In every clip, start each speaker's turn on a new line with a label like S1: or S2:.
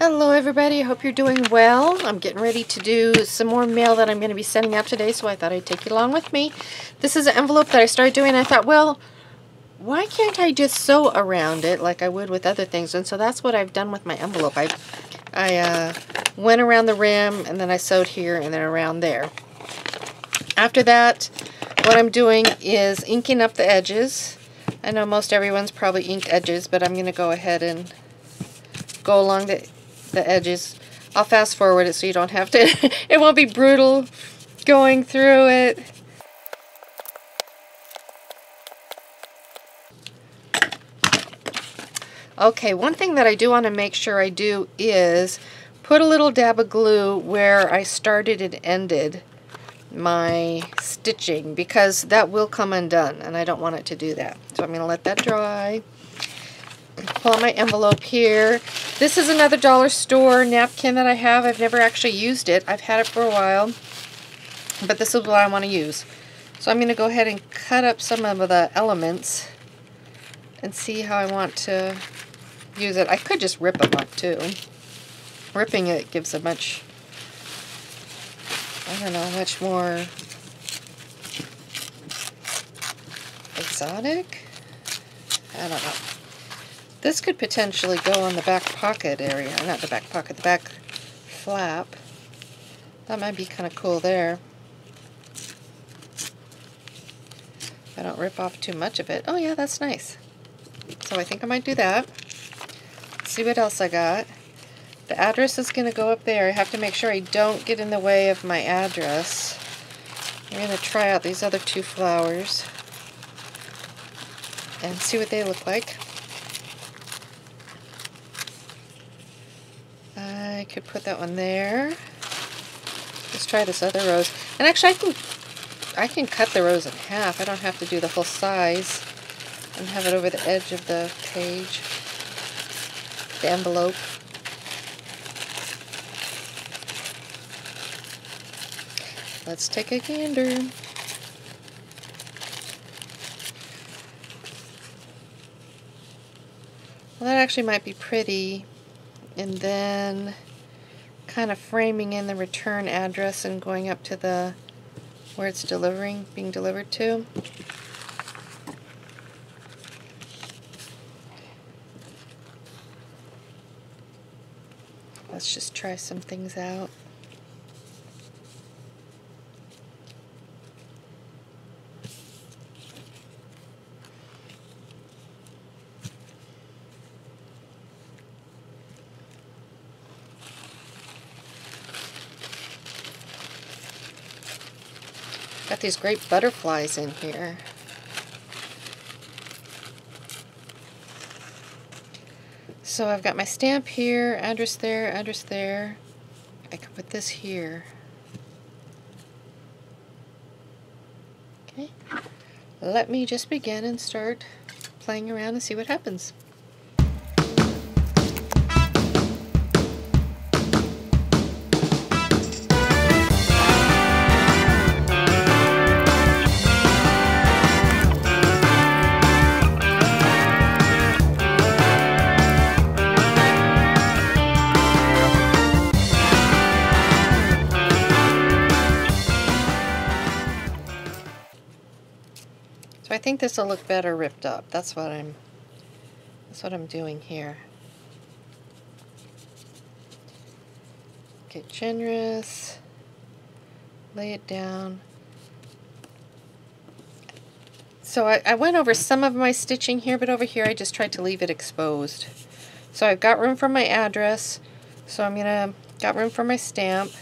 S1: Hello everybody, I hope you're doing well. I'm getting ready to do some more mail that I'm going to be sending out today, so I thought I'd take you along with me. This is an envelope that I started doing, and I thought, well, why can't I just sew around it like I would with other things? And so that's what I've done with my envelope. I went around the rim, and then I sewed here and then around there. After that, what I'm doing is inking up the edges. I know most everyone's probably inked edges, but I'm going to go ahead and go along the edges. I'll fast forward it so you don't have to, it won't be brutal going through it. Okay, one thing that I do want to make sure I do is put a little dab of glue where I started and ended my stitching, because that will come undone and I don't want it to do that. So I'm going to let that dry. Pull out my envelope here. This is another dollar store napkin that I have. I've never actually used it. I've had it for a while, but this is what I want to use. So I'm going to go ahead and cut up some of the elements and see how I want to use it. I could just rip them up too. Ripping it gives a much, I don't know, much more exotic? I don't know. This could potentially go on the back pocket area. Not the back pocket, the back flap. That might be kind of cool there. If I don't rip off too much of it. Oh yeah, that's nice. So I think I might do that. Let's see what else I got. The address is going to go up there. I have to make sure I don't get in the way of my address. I'm going to try out these other two flowers and see what they look like. I could put that one there. Let's try this other rose. And actually I can cut the rose in half. I don't have to do the whole size and have it over the edge of the page, the envelope. Let's take a gander. Well, that actually might be pretty. And then kind of framing in the return address and going up to the where it's being delivered to. Let's just try some things out. Got these great butterflies in here. So I've got my stamp here, address there, address there. I can put this here. Okay. Let me just begin and start playing around and see what happens. So I think this will look better ripped up. That's what I'm doing here. Get generous. Lay it down. So I went over some of my stitching here, but over here I just tried to leave it exposed. So I've got room for my address. So got room for my stamp.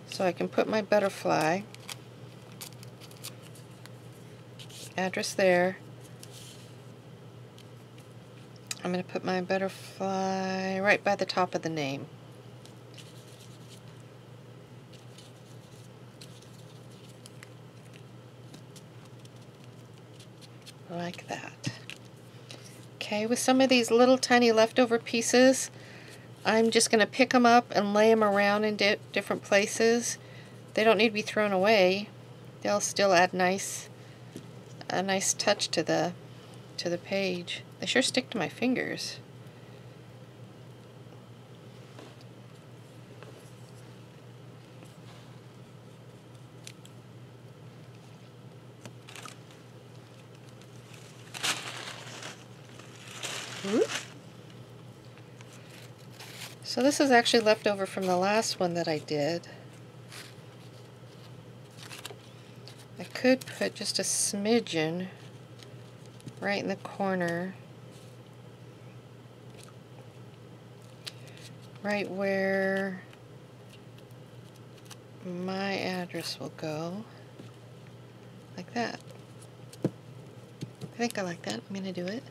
S1: So I can put my butterfly. Address there. I'm going to put my butterfly right by the top of the name. Like that. Okay, with some of these little tiny leftover pieces, I'm just going to pick them up and lay them around in different places. They don't need to be thrown away. They'll still add a nice touch to the page. They sure stick to my fingers. So this is actually left over from the last one that I did. I could put just a smidgen right in the corner, right where my address will go, like that. I think I like that. I'm going to do it.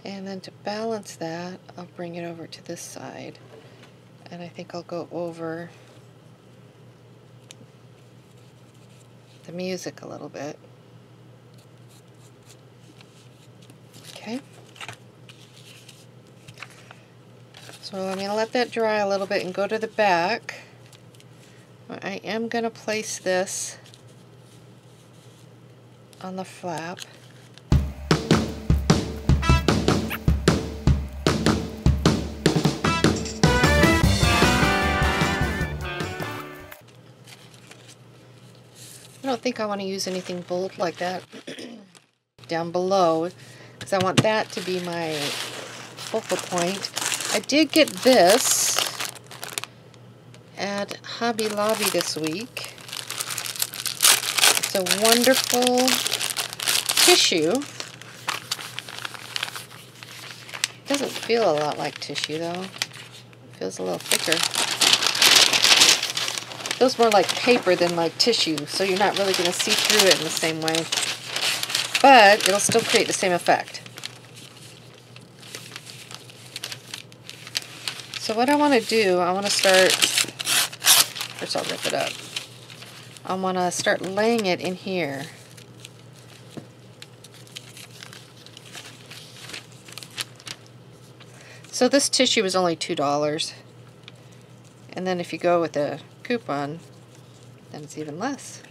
S1: And then to balance that, I'll bring it over to this side. And I think I'll go over the music a little bit. Okay. So I'm going to let that dry a little bit and go to the back. I am going to place this on the flap. I don't think I want to use anything bold like that down below, because I want that to be my focal point. I did get this at Hobby Lobby this week. It's a wonderful tissue. It doesn't feel a lot like tissue though. It feels a little thicker. It feels more like paper than like tissue, so you're not really going to see through it in the same way. But it'll still create the same effect. So what I want to do, I want to start, first I'll rip it up. I want to start laying it in here. So this tissue is only $2. And then if you go with a coupon, then it's even less.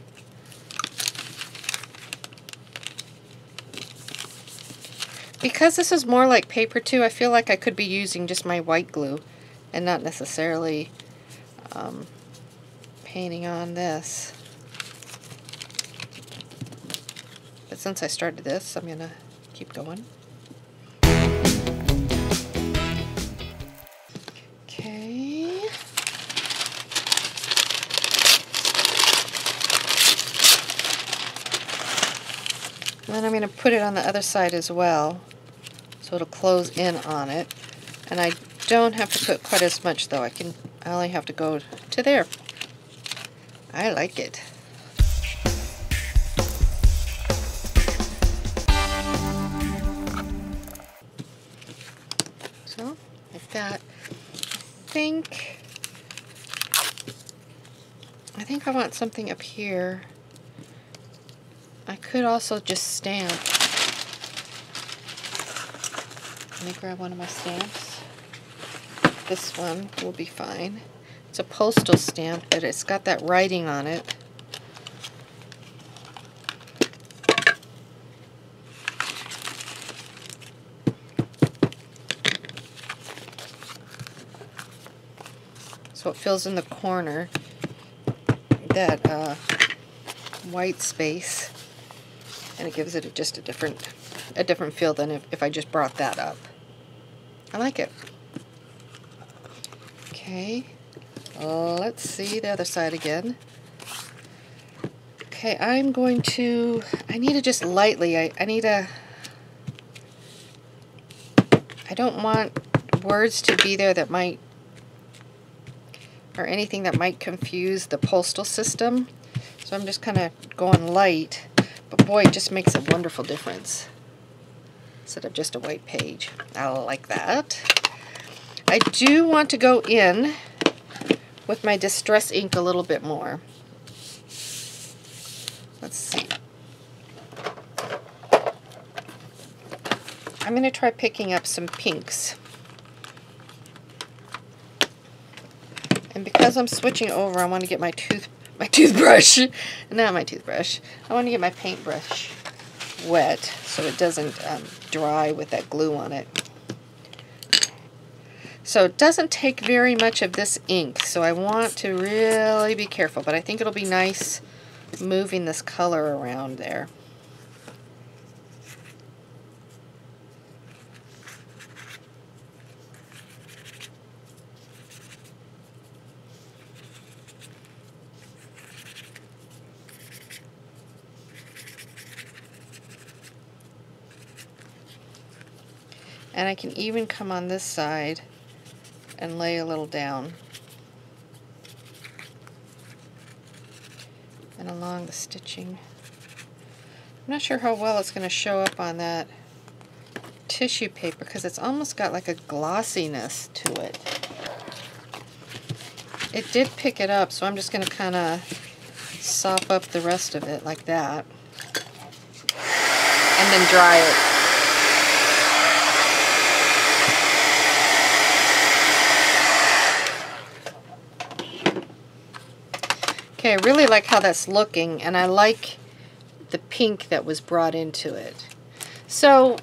S1: Because this is more like paper too, I feel like I could be using just my white glue and not necessarily painting on this. But since I started this, I'm gonna keep going. Okay. And then I'm going to put it on the other side as well, so it'll close in on it. And I don't have to put quite as much though. I only have to go to there. I like it. So, like that. I think I want something up here. I could also just stamp. Let me grab one of my stamps. This one will be fine. It's a postal stamp, but it's got that writing on it. So it fills in the corner, that white space, and it gives it just a different feel than if I just brought that up. I like it. Okay, let's see the other side again. Okay, I need to just lightly, I don't want words to be there that might, or anything that might confuse the postal system. So I'm just kind of going light, but boy, it just makes a wonderful difference. Instead of just a white page. I like that. I do want to go in with my Distress ink a little bit more. Let's see. I'm going to try picking up some pinks. And because I'm switching over, I want to get my toothbrush. Not my toothbrush. I want to get my paintbrush wet so it doesn't dry with that glue on it. So it doesn't take very much of this ink, so I want to really be careful, but I think it'll be nice moving this color around there. And I can even come on this side and lay a little down. And along the stitching. I'm not sure how well it's going to show up on that tissue paper because it's almost got like a glossiness to it. It did pick it up, so I'm just going to kind of sop up the rest of it like that. And then dry it. Okay, I really like how that's looking, and I like the pink that was brought into it. So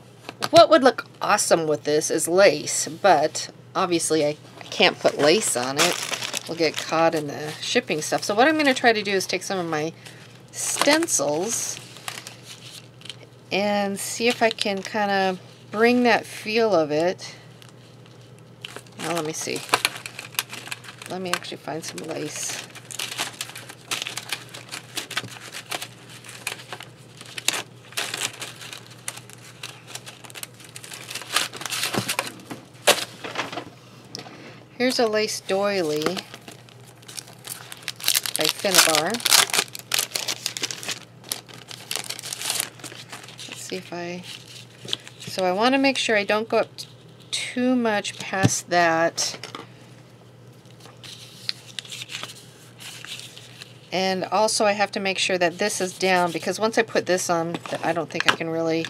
S1: what would look awesome with this is lace, but obviously I can't put lace on it. We'll get caught in the shipping stuff. So what I'm going to try to do is take some of my stencils and see if I can kind of bring that feel of it. Now let me see. Let me actually find some lace. Here's a lace doily by Finnabar. Let's see if so I want to make sure I don't go up too much past that. And also I have to make sure that this is down, because once I put this on, I don't think I can really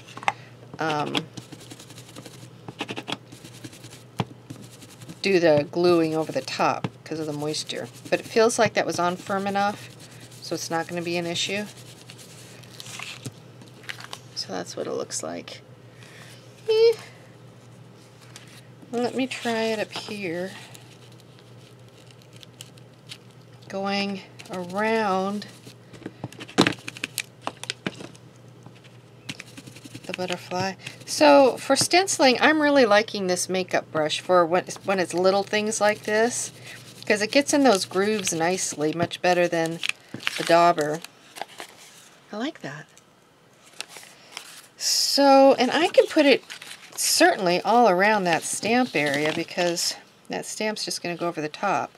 S1: do the gluing over the top because of the moisture. But it feels like that was on firm enough, so it's not going to be an issue. So that's what it looks like. Let me try it up here. Going around the butterfly. So for stenciling, I'm really liking this makeup brush for when it's little things like this, because it gets in those grooves nicely, much better than the dauber. I like that. So, and I can put it certainly all around that stamp area, because that stamp's just going to go over the top.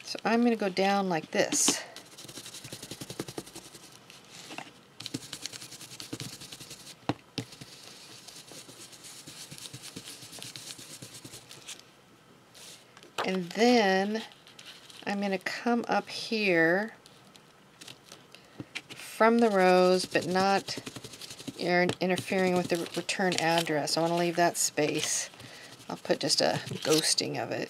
S1: So I'm going to go down like this. And then I'm going to come up here from the rose, but not interfering with the return address. I want to leave that space. I'll put just a ghosting of it.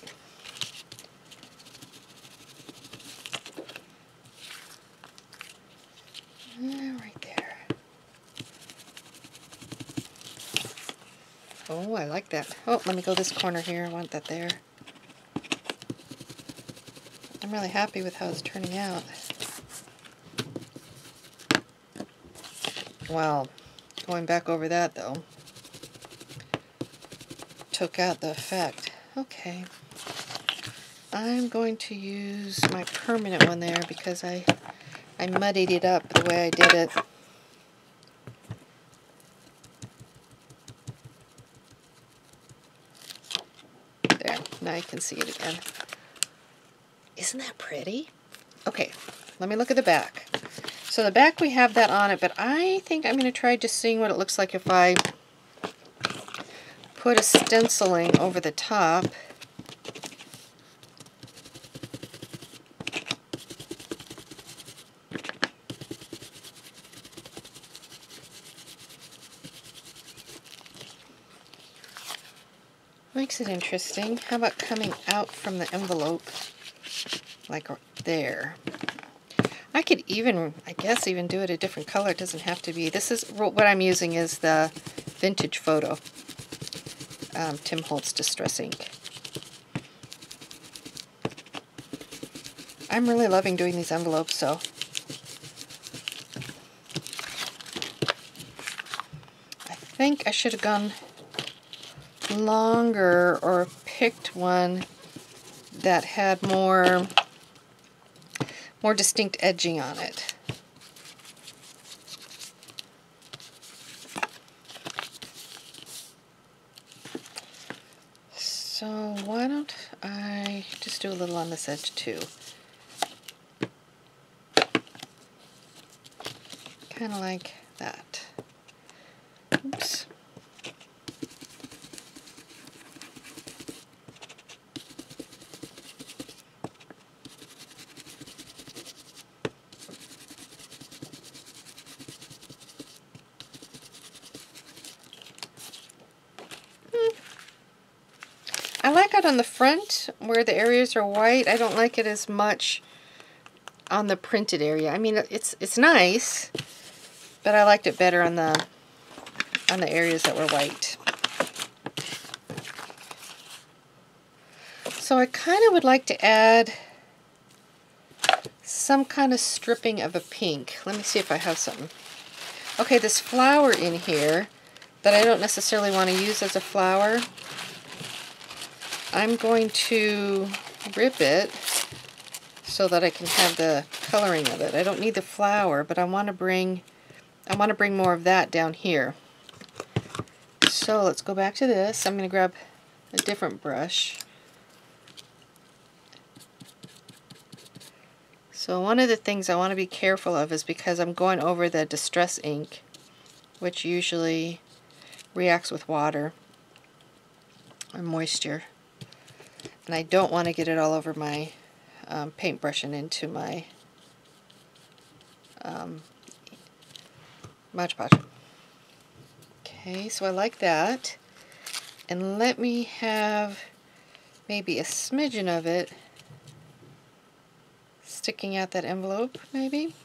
S1: Right there. Oh, I like that. Oh, let me go this corner here. I want that there. I'm really happy with how it's turning out. Well, going back over that though, took out the effect. Okay. I'm going to use my permanent one there because I muddied it up the way I did it. There, now you can see it again. Isn't that pretty? Okay, let me look at the back. So the back, we have that on it, but I think I'm going to try just seeing what it looks like if I put a stenciling over the top. Makes it interesting. How about coming out from the envelope, like there? I could even, I guess, even do it a different color. It doesn't have to be. This is what I'm using is the Vintage Photo Tim Holtz Distress Ink. I'm really loving doing these envelopes, so think I should have gone longer or picked one that had more distinct edging on it. So why don't I just do a little on this edge too? Kind of like that. Oops. I like it on the front where the areas are white. I don't like it as much on the printed area. I mean, it's nice, but I liked it better on the areas that were white. So I kind of would like to add some kind of stripping of a pink. Let me see if I have something. Okay, this flower in here that I don't necessarily want to use as a flower, I'm going to rip it so that I can have the coloring of it. I don't need the flower, but I want to bring more of that down here. So let's go back to this. I'm going to grab a different brush. So one of the things I want to be careful of is because I'm going over the distress ink, which usually reacts with water or moisture. And I don't want to get it all over my paintbrush and into my Mod Podge. Okay, so I like that. And let me have maybe a smidgen of it sticking out that envelope, maybe?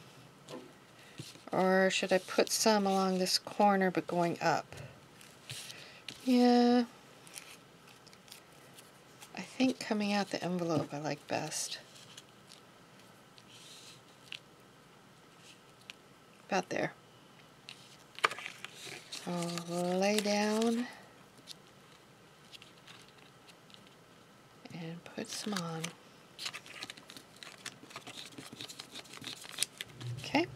S1: Or should I put some along this corner but going up? Yeah, I think coming out the envelope I like best. About there. I'll lay down and put some on. Okay.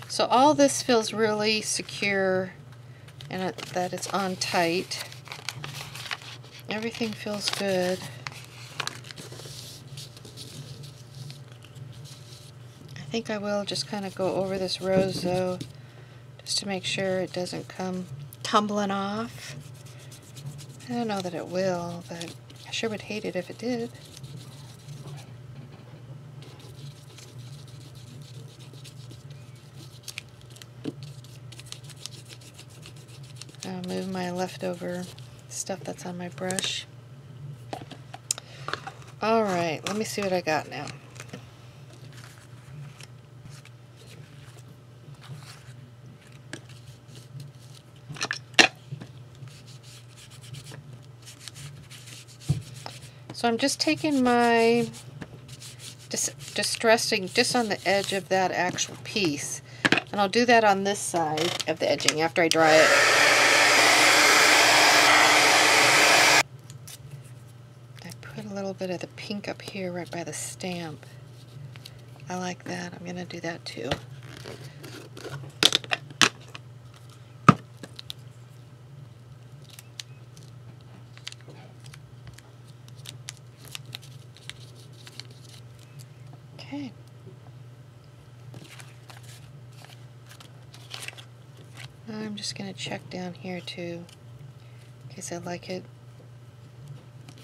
S1: So all this feels really secure and that it's on tight. Everything feels good. I think I will just kind of go over this rose though, just to make sure it doesn't come tumbling off. I don't know that it will, but I sure would hate it if it did. I'll move my leftover stuff that's on my brush. Alright, let me see what I got now. So I'm just taking my distressing just on the edge of that actual piece. And I'll do that on this side of the edging after I dry it. I put a little bit of the pink up here right by the stamp. I like that. I'm going to do that too. Okay. I'm just going to check down here too, in case I like it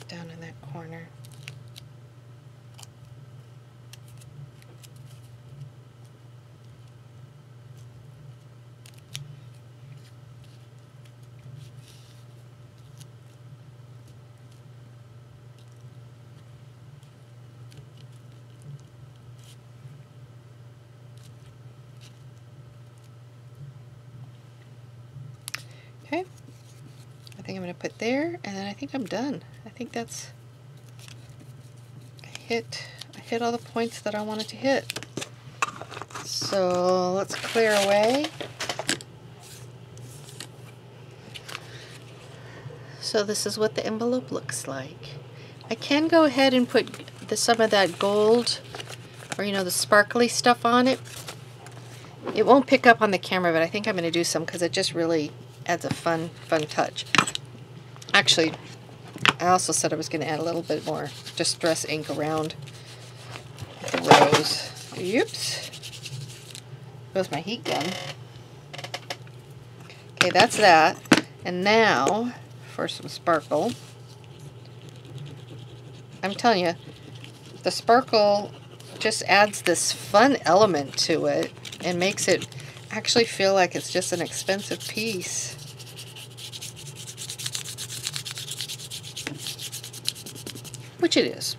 S1: down in that corner. Okay, I think I'm going to put there, and then I think I'm done. I think that's, I hit all the points that I wanted to hit. So let's clear away. So this is what the envelope looks like. I can go ahead and put some of that gold, or you know, the sparkly stuff on it. It won't pick up on the camera, but I think I'm going to do some because it just really adds a fun touch. Actually, I also said I was going to add a little bit more distress ink around the rose. Oops. Goes my heat gun. Okay, that's that. And now for some sparkle. I'm telling you, the sparkle just adds this fun element to it and makes it actually feel like it's just an expensive piece. Which it is.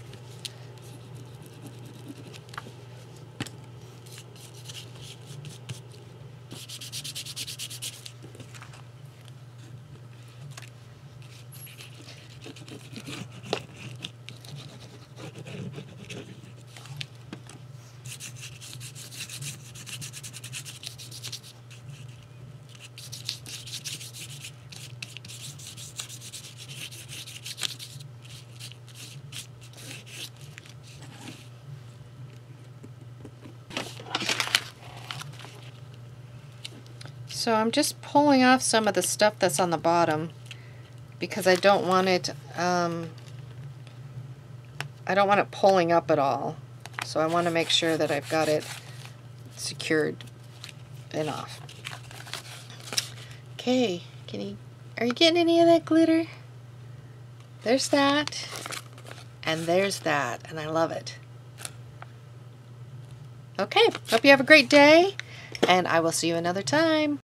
S1: So I'm just pulling off some of the stuff that's on the bottom because I don't want it pulling up at all. So I want to make sure that I've got it secured enough. Okay, are you getting any of that glitter? There's that, and there's that, and I love it. Okay, hope you have a great day, and I will see you another time.